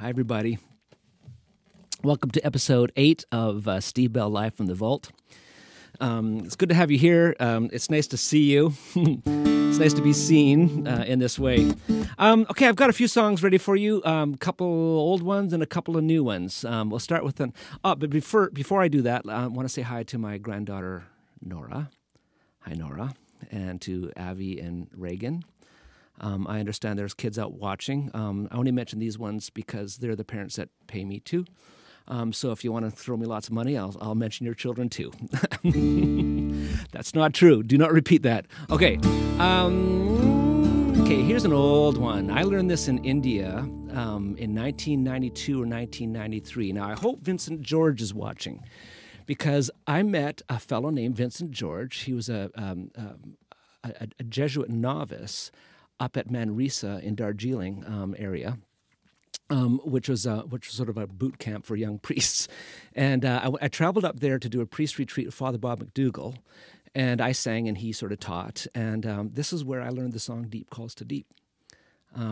Hi, everybody. Welcome to episode 8 of Steve Bell Live from the Vault. It's good to have you here. It's nice to see you. It's nice to be seen in this way. Okay, I've got a few songs ready for you. A couple old ones and a couple of new ones. We'll start with an... Oh, but before I do that, I want to say hi to my granddaughter, Nora. Hi, Nora. And to Avi and Reagan. I understand there's kids out watching. I only mention these ones because they're the parents that pay me to. So if you want to throw me lots of money, I'll mention your children too. That's not true. Do not repeat that. Okay. Okay, here's an old one. I learned this in India in 1992 or 1993. Now, I hope Vincent George is watching because I met a fellow named Vincent George. He was a Jesuit novice up at Manresa in Darjeeling area, which was sort of a boot camp for young priests. And I traveled up there to do a priest retreat with Father Bob McDougall, and I sang and he sort of taught. And this is where I learned the song "Deep Calls to Deep."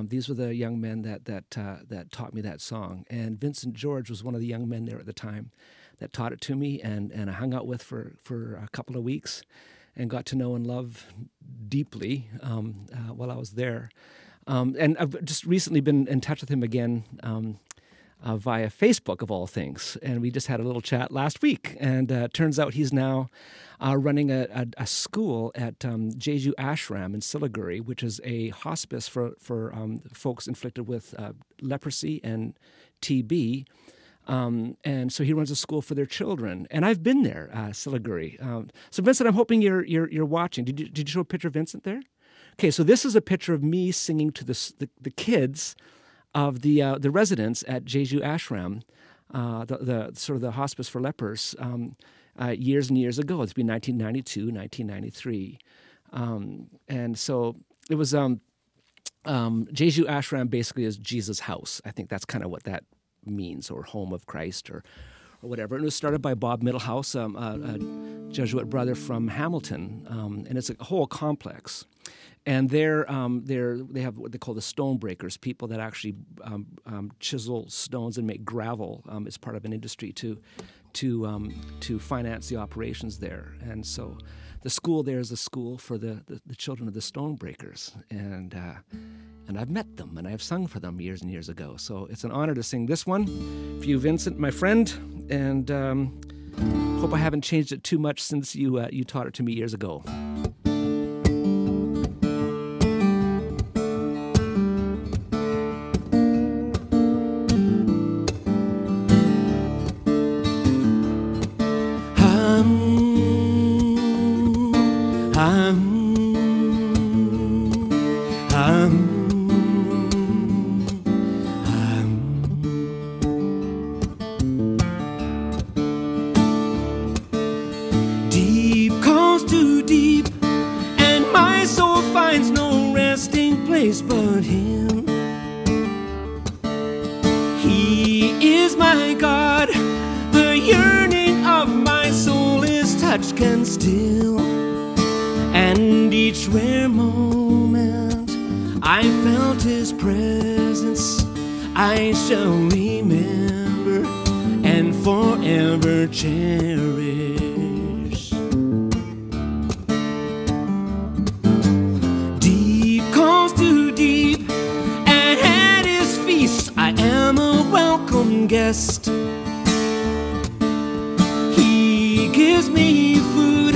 These were the young men that taught me that song. And Vincent George was one of the young men there at the time that taught it to me, and I hung out with for a couple of weeks and got to know and love deeply while I was there. And I've just recently been in touch with him again via Facebook, of all things. And we just had a little chat last week. And turns out he's now running a school at Jeju Ashram in Siliguri, which is a hospice for folks inflicted with leprosy and TB. And so he runs a school for their children, and I've been there, Siliguri. So Vincent, I'm hoping you're watching. Did you show a picture of Vincent there? Okay, so this is a picture of me singing to the kids of the residents at Jeju Ashram, the sort of the hospice for lepers, years and years ago. It's been 1992, 1993, and so it was. Jeju Ashram basically is Jesus' house. I think that's kind of what that means, or home of Christ, or whatever. And it was started by Bob Middlehouse, a Jesuit brother from Hamilton, and it's a whole complex. And they have what they call the stone breakers, people that actually chisel stones and make gravel as part of an industry to finance the operations there. And so the school there is a school for the children of the stone breakers, and I've met them, and I've sung for them years and years ago. So it's an honor to sing this one for you, Vincent, my friend, and hope I haven't changed it too much since you taught it to me years ago. But him, he is my God. The yearning of my soul is touched and still, and each rare moment I felt his presence I shall remember and forever cherish. Guest. He gives me food.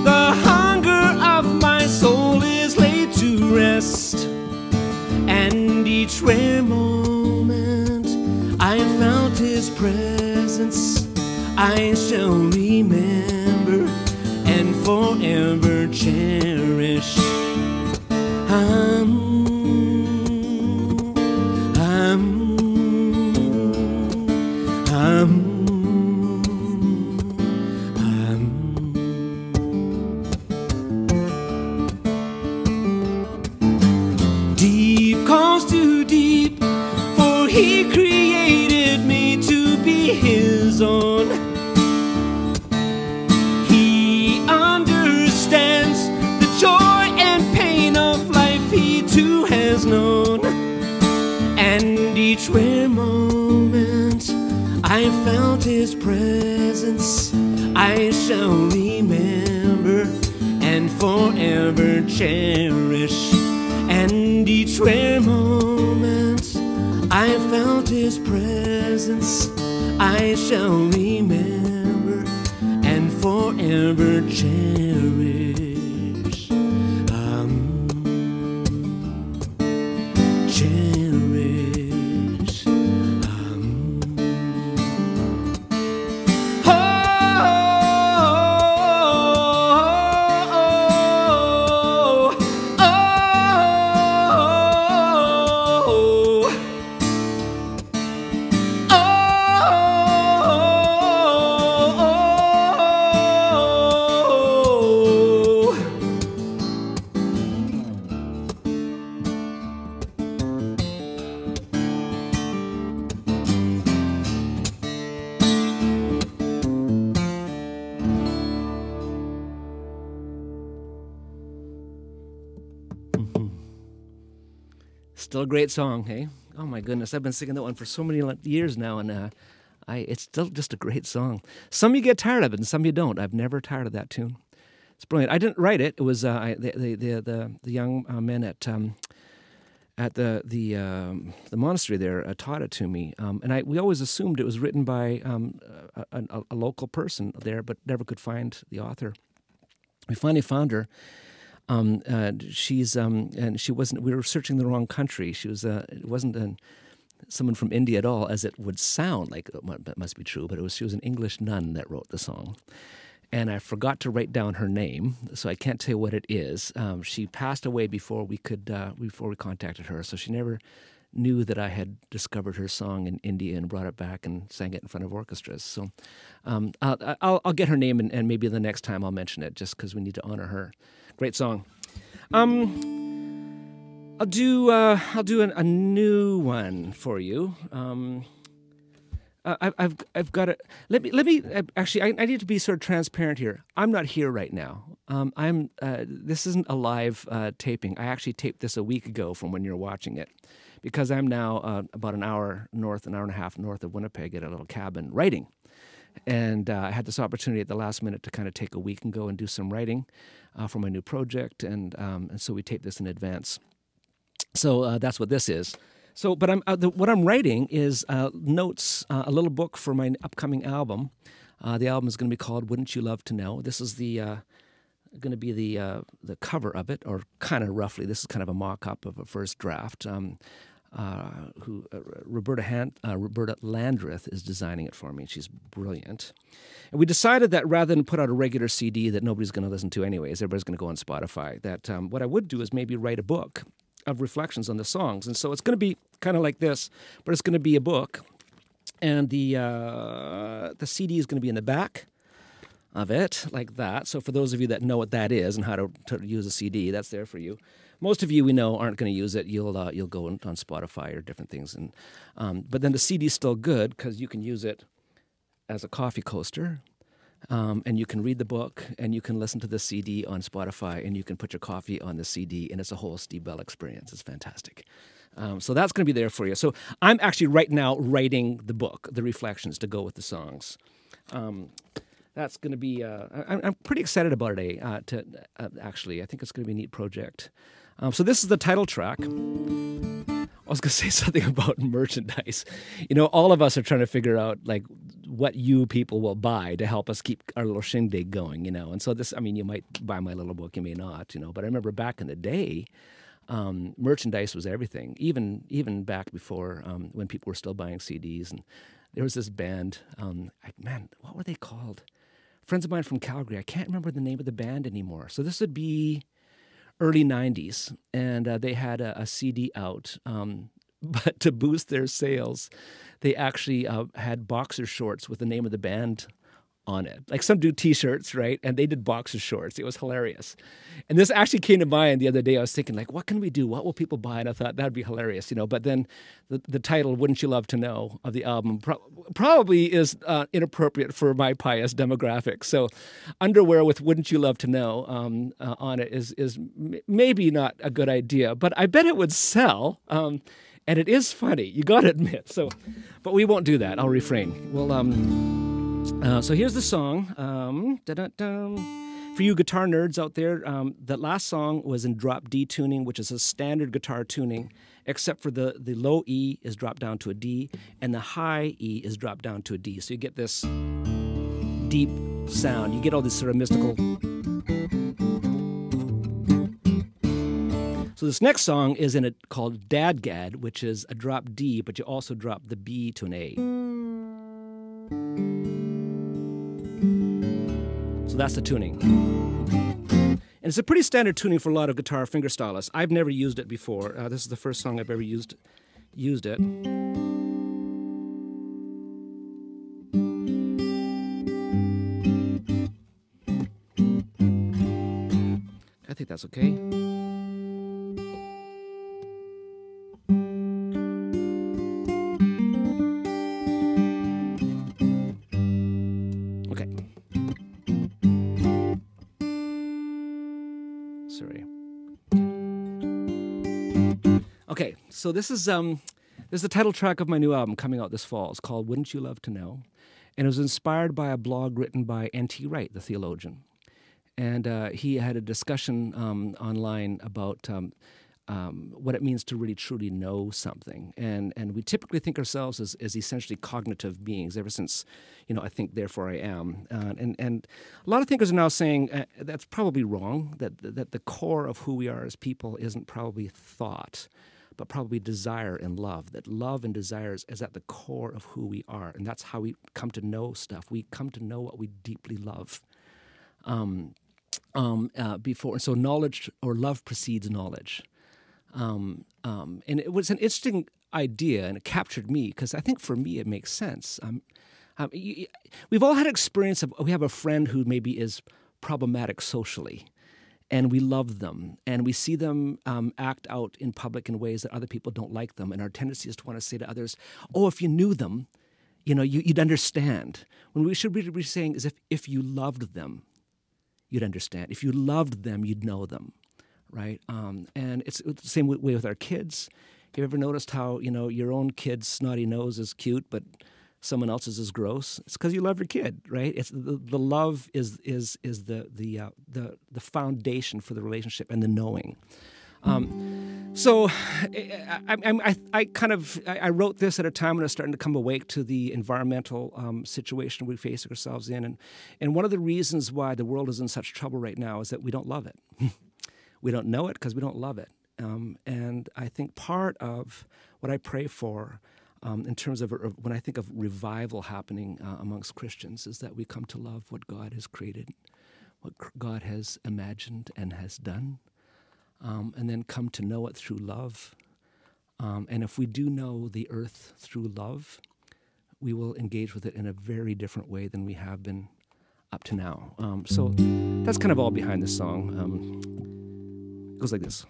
The hunger of my soul is laid to rest, and each rare moment I felt his presence I shall remember and forever cherish. Deep calls to deep, for he created me to be his own. He understands the joy and pain of life, he too has known, and each rare moment I felt his presence, I shall remember and forever cherish. And each rare moment I felt his presence, I shall remember and forever cherish. Cherish. Still a great song, hey? Oh my goodness, I've been singing that one for so many years now, and it's still just a great song. Some you get tired of it, and some you don't. I've never tired of that tune. It's brilliant. I didn't write it. It was the young men at the monastery there taught it to me, and we always assumed it was written by a local person there, but never could find the author. We finally found her. She's and she wasn't. We were searching the wrong country. She was. It wasn't someone from India at all, as it would sound like. That must be true, but it was. She was an English nun that wrote the song, and I forgot to write down her name, so I can't tell you what it is. She passed away before we contacted her, so she never knew that I had discovered her song in India and brought it back and sang it in front of orchestras. So I'll get her name, and maybe the next time I'll mention it, just because we need to honor her. Great song. I'll do a new one for you. I've got it. Let me actually. I need to be sort of transparent here. I'm not here right now. This isn't a live taping. I actually taped this a week ago from when you're watching it, because I'm now about an hour and a half north of Winnipeg at a little cabin writing. And I had this opportunity at the last minute to kind of take a week and go and do some writing for my new project, and so we taped this in advance. So that's what this is. So, but what I'm writing is notes, a little book for my upcoming album. The album is going to be called "Wouldn't You Love to Know." This is going to be the cover of it, or kind of roughly. This is kind of a mock-up of a first draft. Roberta Landreth is designing it for me. She's brilliant. And we decided that rather than put out a regular CD that nobody's going to listen to anyways, everybody's going to go on Spotify, that what I would do is maybe write a book of reflections on the songs. And so it's going to be kind of like this, but it's going to be a book. And the CD is going to be in the back of it, like that. So for those of you that know what that is and how to use a CD, that's there for you. Most of you we know aren't going to use it. You'll go on Spotify or different things, and but then the CD's still good because you can use it as a coffee coaster, and you can read the book, and you can listen to the CD on Spotify, and you can put your coffee on the CD, and it's a whole Steve Bell experience. It's fantastic. So that's going to be there for you. So I'm actually right now writing the book, the reflections to go with the songs. That's going to be. I'm pretty excited about it. Actually, I think it's going to be a neat project. So this is the title track. I was going to say something about merchandise. You know, all of us are trying to figure out like what you people will buy to help us keep our little shindig going. You know, and so this. I mean, you might buy my little book, you may not. You know, but I remember back in the day, merchandise was everything. Even back before when people were still buying CDs, and there was this band. Man, what were they called? Friends of mine from Calgary. I can't remember the name of the band anymore. So this would be early 90s, and they had a CD out. But to boost their sales, they actually had boxer shorts with the name of the band on it. Like some do T-shirts, right? And they did boxer shorts. It was hilarious. And this actually came to mind the other day. I was thinking, like, what can we do? What will people buy? And I thought that'd be hilarious, you know. But then the title, "Wouldn't You Love to Know," of the album probably is inappropriate for my pious demographic. So underwear with "Wouldn't You Love to Know" on it is maybe not a good idea. But I bet it would sell. And it is funny, you got to admit. So, but we won't do that. I'll refrain. Well, so here's the song. For you guitar nerds out there, that last song was in drop D tuning, which is a standard guitar tuning, except for the low E is dropped down to a D, and the high E is dropped down to a D. So you get this deep sound. You get all this sort of mystical. So this next song is in it called Dadgad, which is a drop D, but you also drop the B to an A. So that's the tuning. And it's a pretty standard tuning for a lot of guitar fingerstylists. I've never used it before. This is the first song I've ever used it. I think that's okay. Okay, so this is the title track of my new album coming out this fall. It's called Wouldn't You Love to Know? And it was inspired by a blog written by N.T. Wright, the theologian. And he had a discussion online about what it means to really truly know something. And we typically think ourselves as essentially cognitive beings ever since, I think, therefore I am. And a lot of thinkers are now saying that's probably wrong, that the core of who we are as people isn't probably thought, but probably desire and love, that love and desire is at the core of who we are. And that's how we come to know stuff. We come to know what we deeply love. Before, and so knowledge or love precedes knowledge. And it was an interesting idea, and it captured me, because I think for me it makes sense. We've all had experience of, we have a friend who maybe is problematic socially, and we love them, and we see them act out in public in ways that other people don't like them, and our tendency is to want to say to others, oh, if you knew them, you'd understand. When we should really be saying is if you loved them, you'd understand. If you loved them, you'd know them, right? And it's the same way with our kids. Have you ever noticed how, your own kid's snotty nose is cute, but someone else's is gross? It's because you love your kid, right? It's the love is the foundation for the relationship and the knowing. So I wrote this at a time when I was starting to come awake to the environmental situation we face ourselves in. And one of the reasons why the world is in such trouble right now is that we don't love it. We don't know it because we don't love it. And I think part of what I pray for in terms of when I think of revival happening amongst Christians is that we come to love what God has created, what God has imagined and has done. And then come to know it through love. And if we do know the earth through love, we will engage with it in a very different way than we have been up to now. So that's kind of all behind this song. It goes like this.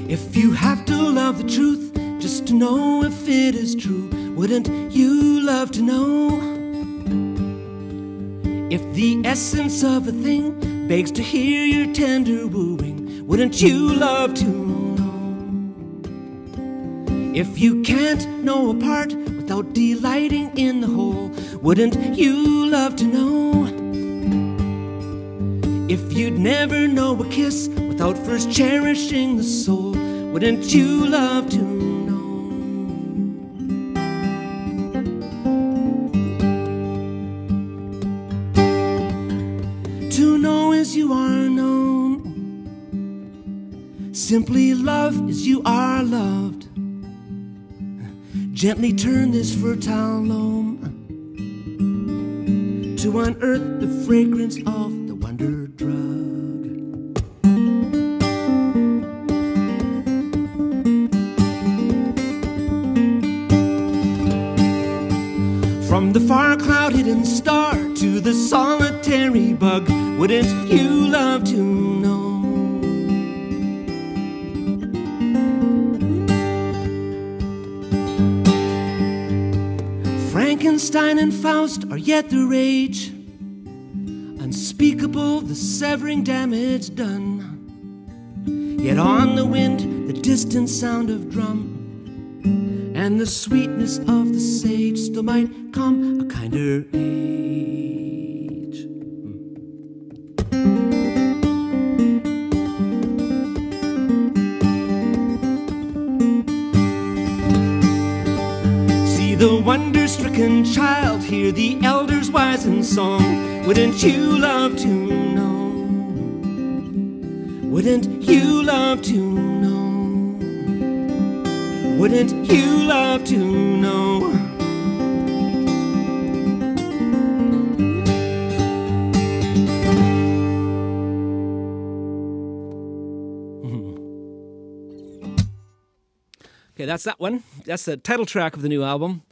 If you have to love the truth just to know if it is true, wouldn't you love to know? If the essence of a thing begs to hear your tender wooing, wouldn't you love to know? If you can't know a part without delighting in the whole, wouldn't you love to know? If you'd never know a kiss without first cherishing the soul, wouldn't you love to know? To know as you are known, simply love as you are loved. Gently turn this fertile loam to unearth the fragrance of the wonder drug. From the far cloud-hidden star to the solitary bug, Wouldn't you love to know? Frankenstein and Faust are yet the rage, unspeakable the severing damage done. Yet on the wind the distant sound of drum and the sweetness of the sage still might come a kinder age. See the wonder-stricken child, hear the elders wise in song. Wouldn't you love to know? Wouldn't you love to know? Wouldn't you love to know? Okay, that's that one. That's the title track of the new album.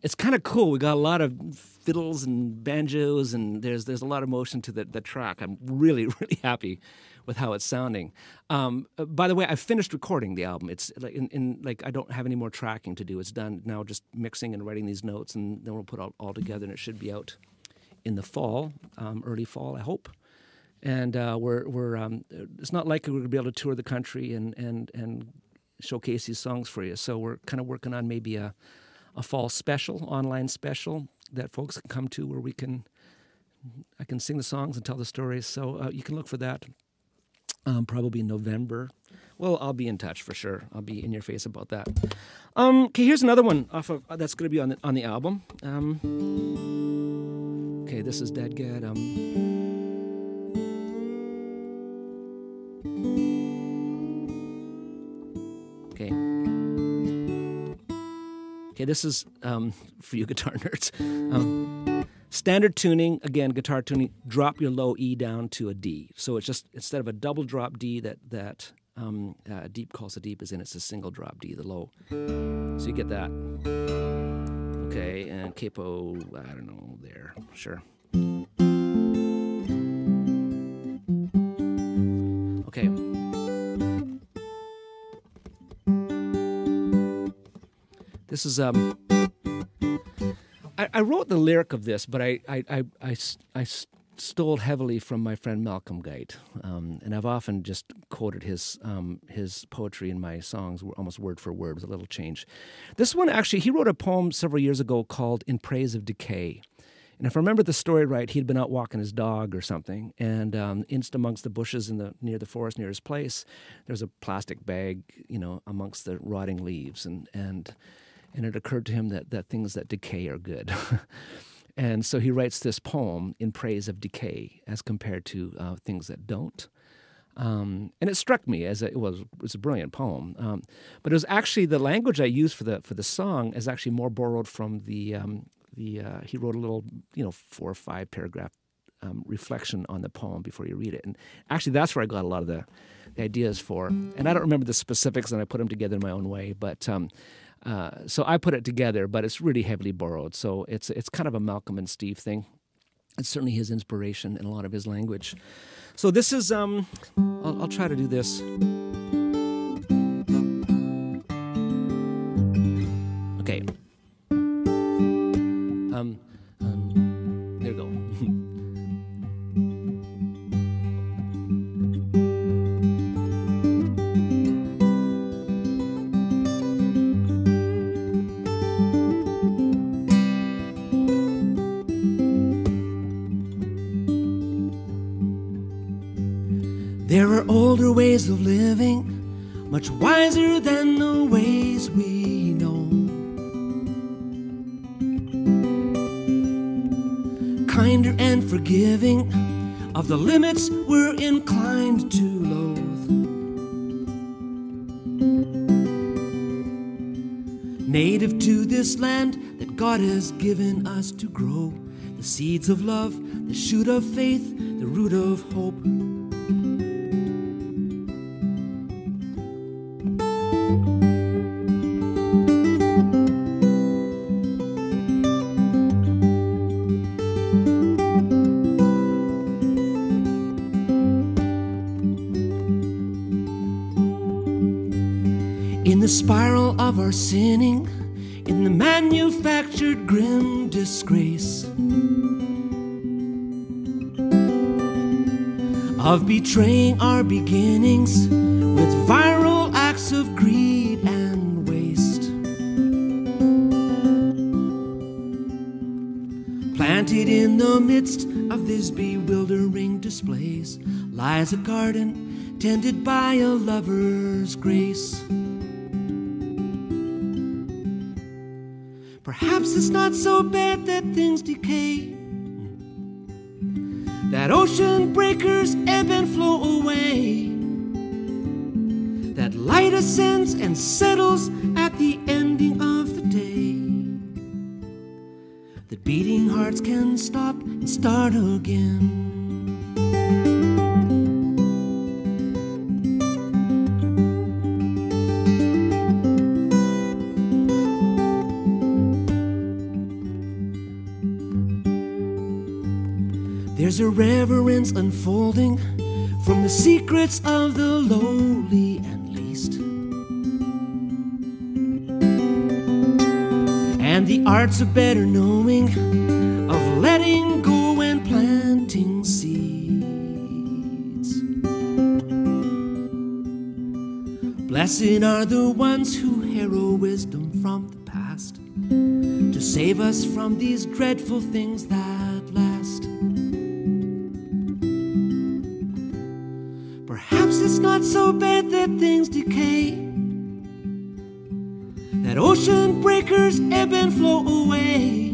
It's kind of cool. We got a lot of fiddles and banjos, and there's a lot of motion to the track. I'm really, really happy with how it's sounding. By the way, I finished recording the album. It's like like I don't have any more tracking to do. It's done now, just mixing and writing these notes, and then we'll put it all together, and it should be out in the fall, early fall, I hope. And it's not likely we're going to be able to tour the country and showcase these songs for you. So we're kind of working on maybe a fall special, online special that folks can come to, where I can sing the songs and tell the stories. So you can look for that. Probably in November. Well, I'll be in touch for sure. I'll be in your face about that. Okay, here's another one off of that's going to be on the album. Okay, this is Dadgad. Okay, this is for you guitar nerds. Standard tuning, again, guitar tuning, drop your low E down to a D. So it's just, instead of a double drop D that deep calls a deep is in, it's a single drop D, the low. So you get that. Okay, and capo, I don't know, there, sure. Okay. This is, I wrote the lyric of this, but I stole heavily from my friend Malcolm Guite, and I've often just quoted his poetry in my songs, almost word for word, with a little change. This one, actually, he wrote a poem several years ago called "In Praise of Decay," and if I remember the story right, he'd been out walking his dog or something, and amongst the bushes near the forest near his place, there's a plastic bag, amongst the rotting leaves, and it occurred to him that things that decay are good. And so he writes this poem in praise of decay as compared to things that don't. And it struck me as it was a brilliant poem. But it was actually the language I used for the song is actually more borrowed from he wrote a little 4 or 5 paragraph reflection on the poem before you read it. And actually that's where I got a lot of the ideas for. And I don't remember the specifics, and I put them together in my own way, but so I put it together, but it's really heavily borrowed. So it's kind of a Malcolm and Steve thing. It's certainly his inspiration in a lot of his language. So this is, I'll try to do this. Okay. There we go. There are older ways of living, much wiser than the ways we know. Kinder and forgiving of the limits we're inclined to loathe. Native to this land that God has given us to grow, the seeds of love, the shoot of faith, the root of hope. In the spiral of our sinning, in the manufactured grim disgrace of betraying our beginnings with viral acts of greed and waste. Planted in the midst of these bewildering displays lies a garden tended by a lover's grace. Perhaps it's not so bad that things decay, that ocean breakers ebb and flow away, that light ascends and settles at the ending of the day, that beating hearts can stop and start again. There's a reverence unfolding from the secrets of the lowly and least, and the arts of better knowing, of letting go and planting seeds. Blessed are the ones who harrow wisdom from the past to save us from these dreadful things that last. Perhaps it's not so bad that things decay, that ocean breakers ebb and flow away,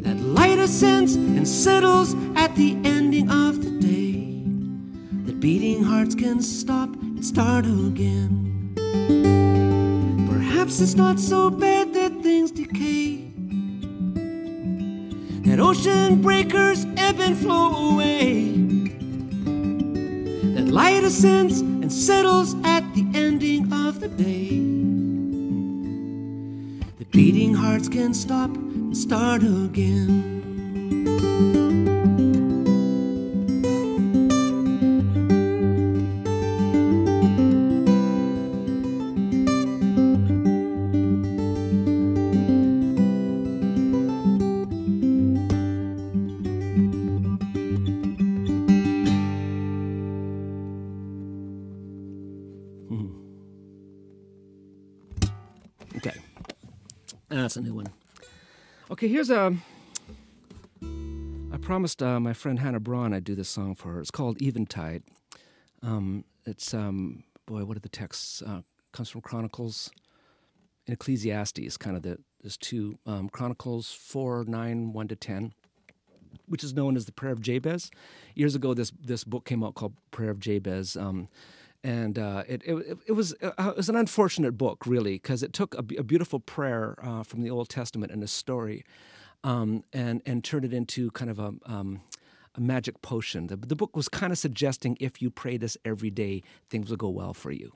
that light ascends and settles at the ending of the day, that beating hearts can stop and start again. Perhaps it's not so bad that things decay, that ocean breakers ebb and flow away, that light ascends and settles at the ending of the day, that beating hearts can stop and start again. Okay, that's a new one. Okay, here's a... I promised my friend Hannah Braun I'd do this song for her. It's called Eventide. It's, boy, what are the texts? Comes from Chronicles and Ecclesiastes, kind of there's two. Chronicles 4:9, 1-10, which is known as the Prayer of Jabez. Years ago, this book came out called Prayer of Jabez, and it was an unfortunate book, really, because it took a beautiful prayer from the Old Testament and a story, and turned it into kind of a magic potion. The book was kind of suggesting if you pray this every day, things will go well for you.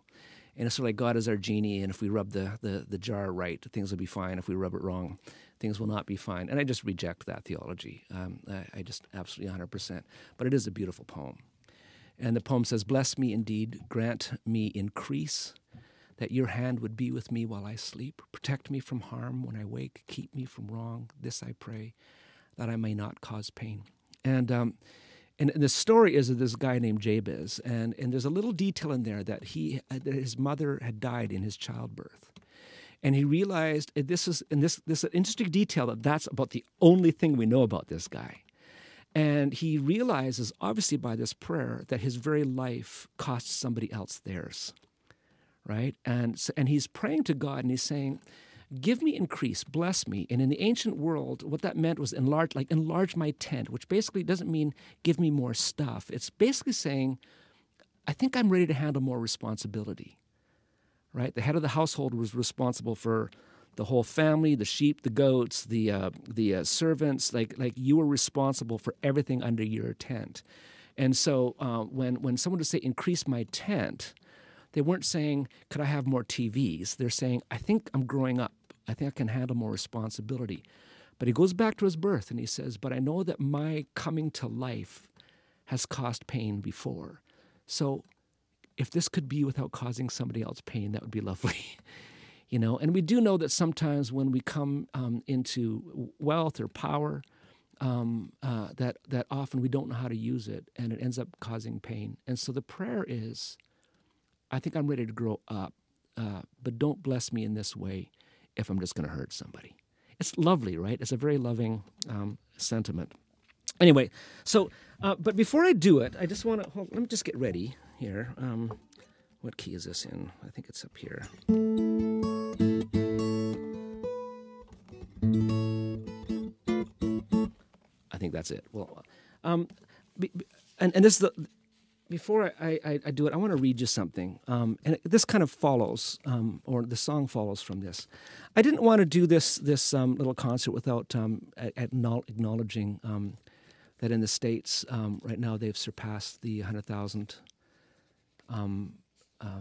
And it's sort of like God is our genie, and if we rub the jar right, things will be fine. If we rub it wrong, things will not be fine. And I just reject that theology. I just absolutely 100%. But it is a beautiful poem. And the poem says, "Bless me indeed, grant me increase, that your hand would be with me while I sleep. Protect me from harm when I wake. Keep me from wrong. This I pray, that I may not cause pain." And the story is of this guy named Jabez. And there's a little detail in there that his mother had died in his childbirth. And he realized, this is an interesting detail, that's about the only thing we know about this guy. And he realizes, obviously by this prayer, that his very life costs somebody else theirs, right? And he's praying to God, and he's saying, "Give me increase, bless me." And in the ancient world, what that meant was enlarge my tent, which basically doesn't mean give me more stuff. It's basically saying, I think I'm ready to handle more responsibility, right? The head of the household was responsible for the whole family, the sheep, the goats, the servants. Like you were responsible for everything under your tent. And so when someone would say, "Increase my tent," they weren't saying, "Could I have more TVs?" They're saying, "I think I'm growing up. I think I can handle more responsibility." But he goes back to his birth and he says, "But I know that my coming to life has caused pain before. So if this could be without causing somebody else pain, that would be lovely. You know, and we do know that sometimes when we come into wealth or power, that often we don't know how to use it, and it ends up causing pain. And so the prayer is, I think I'm ready to grow up, but don't bless me in this way if I'm just going to hurt somebody. It's lovely, right? It's a very loving sentiment. Anyway, so, but before I do it, I just want to, let me just get ready here. What key is this in? I think it's up here. I think that's it. Well, and this is the, before I do it, I want to read you something. And this kind of follows, or the song follows from this. I didn't want to do this little concert without acknowledging that in the States right now they've surpassed the 100,000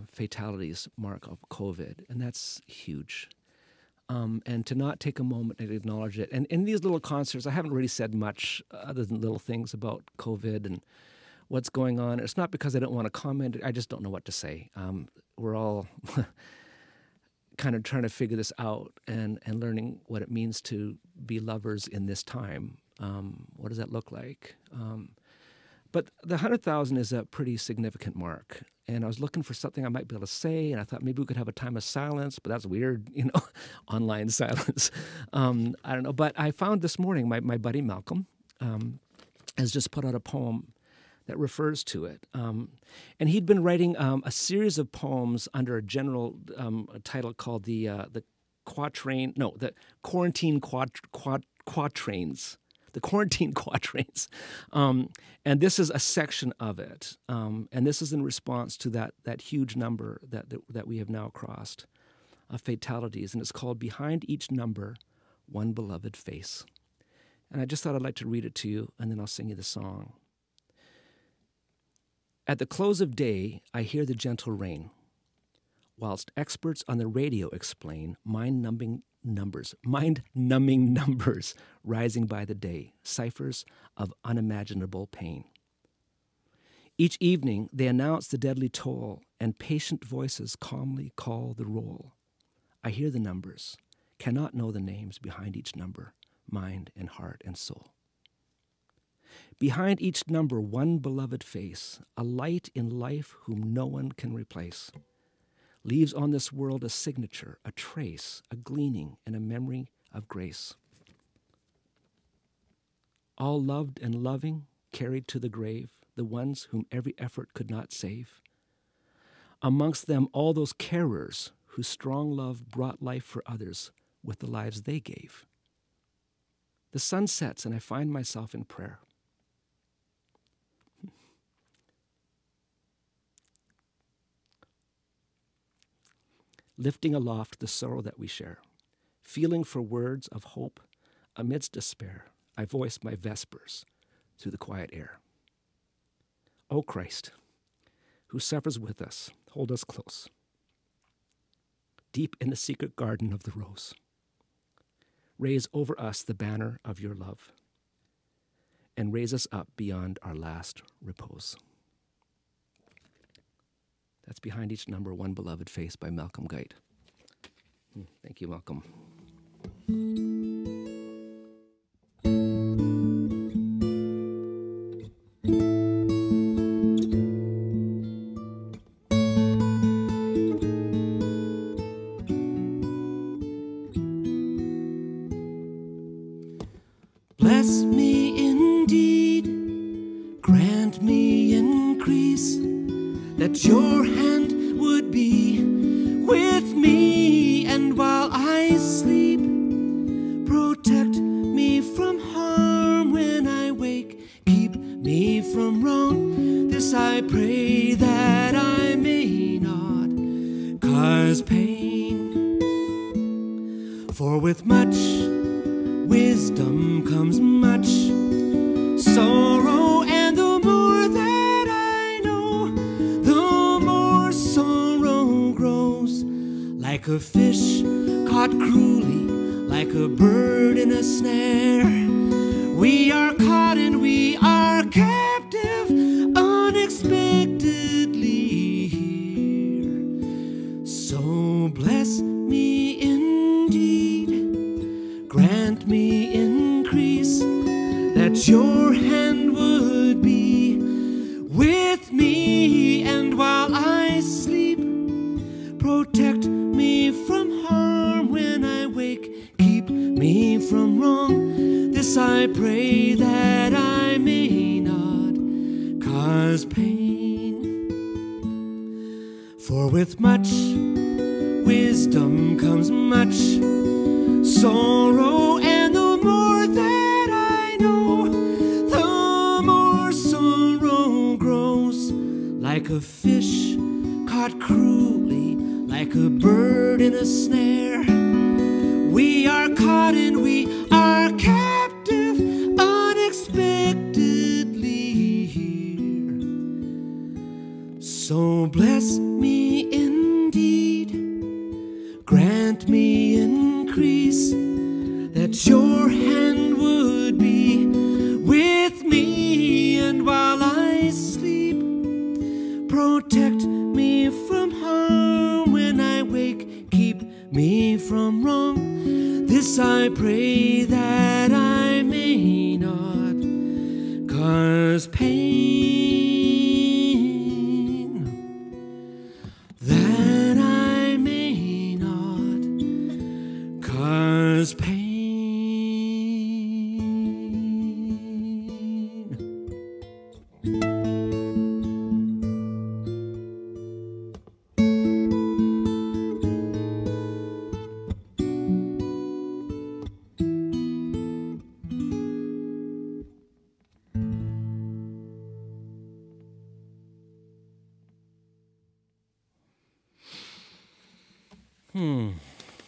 fatalities mark of COVID, and that's huge. And to not take a moment and acknowledge it. And in these little concerts, I haven't really said much other than little things about COVID and what's going on. It's not because I don't want to comment. I just don't know what to say. We're all kind of trying to figure this out and learning what it means to be lovers in this time. What does that look like? But the 100,000 is a pretty significant mark. And I was looking for something I might be able to say, and I thought maybe we could have a time of silence, but that's weird, you know, online silence. I don't know. But I found this morning, my buddy Malcolm has just put out a poem that refers to it. And he'd been writing a series of poems under a general title called the Quarantine Quatrains. The Quarantine Quatrains. And this is a section of it. And this is in response to that huge number that we have now crossed of fatalities. And it's called Behind Each Number, One Beloved Face. And I just thought I'd like to read it to you, and then I'll sing you the song. At the close of day, I hear the gentle rain, whilst experts on the radio explain mind-numbing numbers rising by the day, ciphers of unimaginable pain. Each evening they announce the deadly toll, and patient voices calmly call the roll. I hear the numbers, cannot know the names behind each number, mind and heart and soul. Behind each number, one beloved face, a light in life whom no one can replace, leaves on this world a signature, a trace, a gleaning, and a memory of grace. All loved and loving, carried to the grave, the ones whom every effort could not save. Amongst them all those carers whose strong love brought life for others with the lives they gave. The sun sets and I find myself in prayer. Lifting aloft the sorrow that we share, feeling for words of hope amidst despair, I voice my vespers through the quiet air. O Christ, who suffers with us, hold us close, deep in the secret garden of the rose. Raise over us the banner of your love, and raise us up beyond our last repose. That's Behind Each Number, One Beloved Face by Malcolm Guite. Thank you, Malcolm. Bless me indeed, grant me increase, that your hand would be with me, and while I sleep, protect me from harm when I wake, keep me from wrong. This I pray that I may not cause pain, for with much wisdom comes much sorrow, and the more that I know, the more sorrow grows. Like a fish caught cruelly, like a bird in a snare, we are caught and we are captive unexpectedly. For with much wisdom comes much sorrow, and the more that I know, the more sorrow grows. Like a fish caught cruelly, like a bird in a snare, we are caught and we are captive unexpectedly here. So bless me indeed, grant me increase, that your hand would be with me, and while I sleep, protect me from harm. When I wake, keep me from wrong. This I pray that I may not cause pain, that I may not cause pain.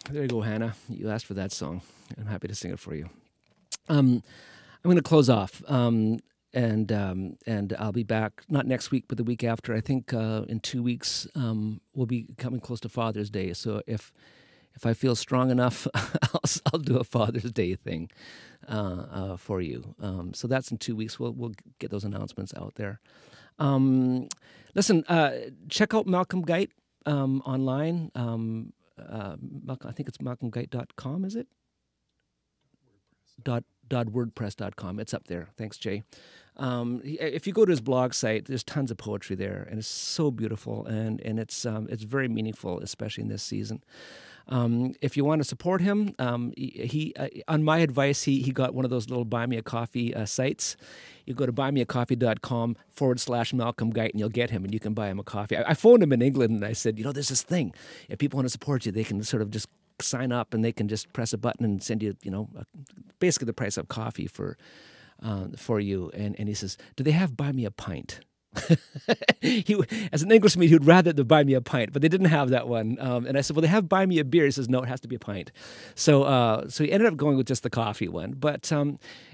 There you go, Hannah. You asked for that song. I'm happy to sing it for you. I'm going to close off, and I'll be back not next week, but the week after. I think in 2 weeks we'll be coming close to Father's Day. So if I feel strong enough, I'll do a Father's Day thing for you. So that's in 2 weeks. We'll get those announcements out there. Listen, check out Malcolm Geit online. I think it's malcolmgeit.com, is it? .wordpress.com. It's up there. Thanks, Jay. If you go to his blog site, there's tons of poetry there, and it's so beautiful, and it's very meaningful, especially in this season. If you want to support him, he on my advice, he got one of those little buy me a coffee sites. You go to buymeacoffee.com/Malcolm Geit, and you'll get him, and you can buy him a coffee. I phoned him in England, and I said, there's this thing. If people want to support you, they can sort of just sign up, and they can just press a button and send you, basically the price of coffee for you. And he says, do they have buy me a pint? As an Englishman, he would rather to buy me a pint, but they didn't have that one. And I said, well, they have buy me a beer. He says, no, it has to be a pint. So he ended up going with just the coffee one. But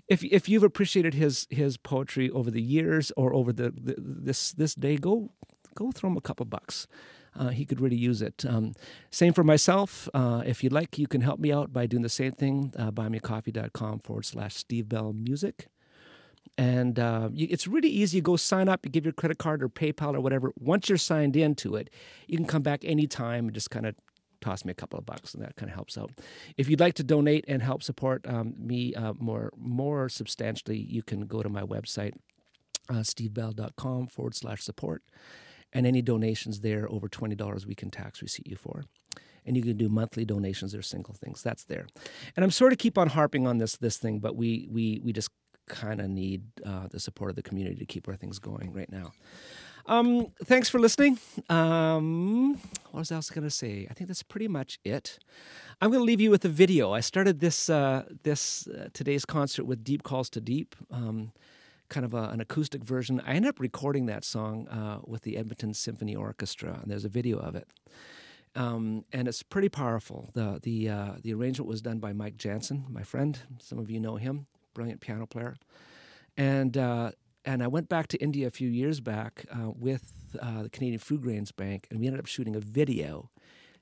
if you've appreciated his poetry over the years or over this day, go throw him a couple bucks. He could really use it. Same for myself. If you'd like, you can help me out by doing the same thing. buymeacoffee.com/Steve Bell Music. And it's really easy. You go sign up, you give your credit card or PayPal or whatever. Once you're signed into it, you can come back anytime and just kind of toss me a couple of bucks, and that kind of helps out. If you'd like to donate and help support me more substantially, you can go to my website, stevebell.com/support. And any donations there over $20 we can tax receipt you for. And you can do monthly donations or single things. That's there. And I'm sort of keep on harping on this thing, but we just kind of need the support of the community to keep our things going right now. Thanks for listening. What was I else going to say? I think that's pretty much it. I'm going to leave you with a video. I started this today's concert with Deep Calls to Deep, kind of an acoustic version. I ended up recording that song with the Edmonton Symphony Orchestra, and there's a video of it. And it's pretty powerful. The arrangement was done by Mike Jansen, my friend. Some of you know him. Brilliant piano player, and I went back to India a few years back with the Canadian Food Grains Bank, and we ended up shooting a video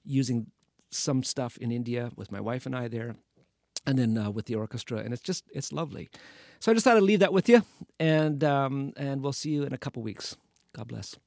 using some stuff in India with my wife and I there, and then with the orchestra, and it's lovely. So I just thought I'd leave that with you, and we'll see you in a couple weeks. God bless.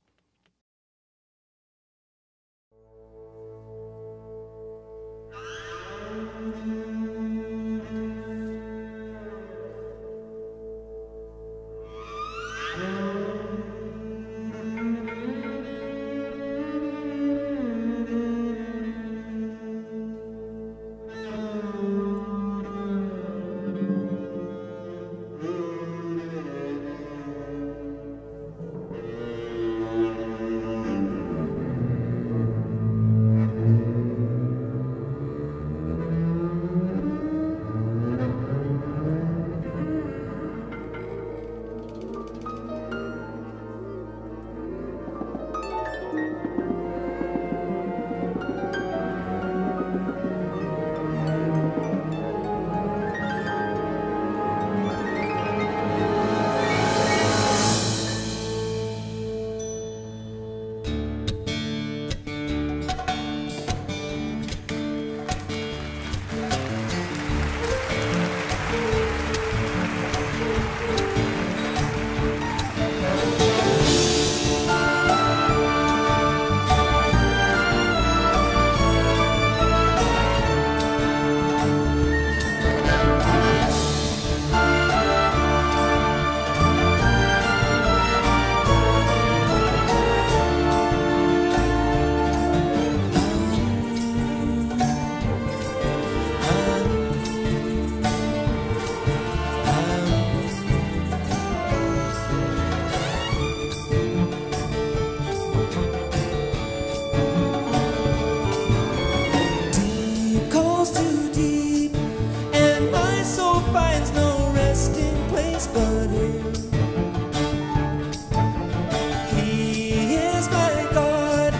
is my God.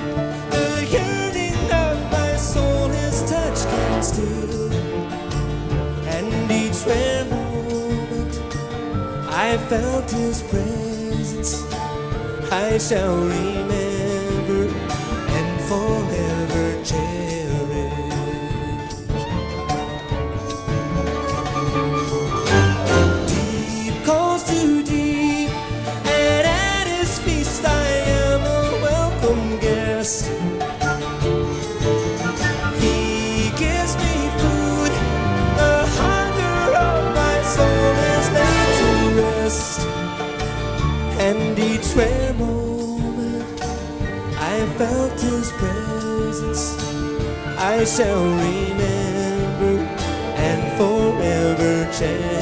The yearning of my soul His touch can still. And each rare moment I felt His presence, I shall remember and forever cherish. Deep calls to deep, and at His feast I am a welcome guest. He gives me food, the hunger of my soul is laid to rest. And each rare moment I felt His presence, I shall remember and forever cherish.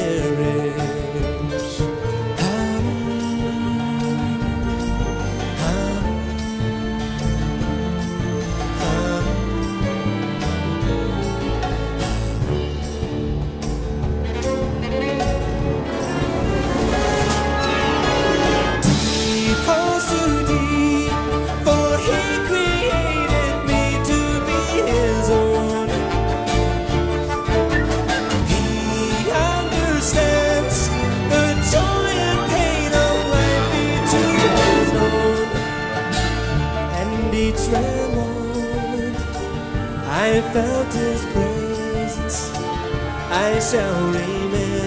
I felt His presence, I shall remember